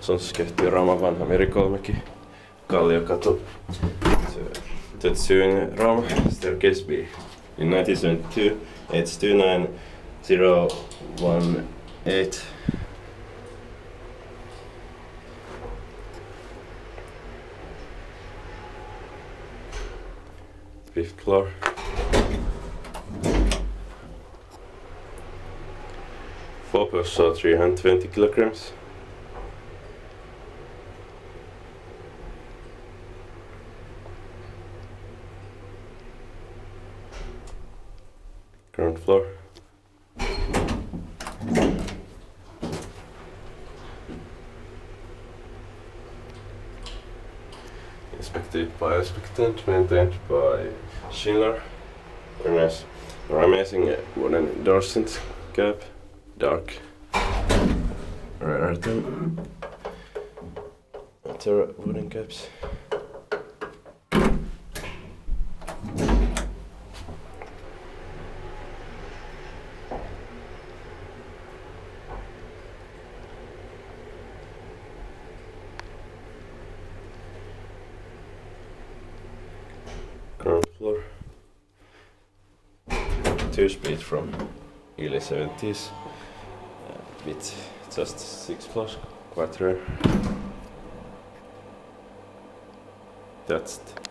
Sonskehti Rauman vanha merikolmeki, Kalliokatu. That's soon in Rauma, staircase B. In 1972, it's 29018. Fifth floor. Four person, 320 kilograms. Ground floor. Inspected by inspectant, maintained by Schindler. Very nice. Very amazing wooden endorsement cap. Dark. Rare than other wooden caps. Ground floor. 2-speed from early 70s with just 6 plus, quite rare. That's it.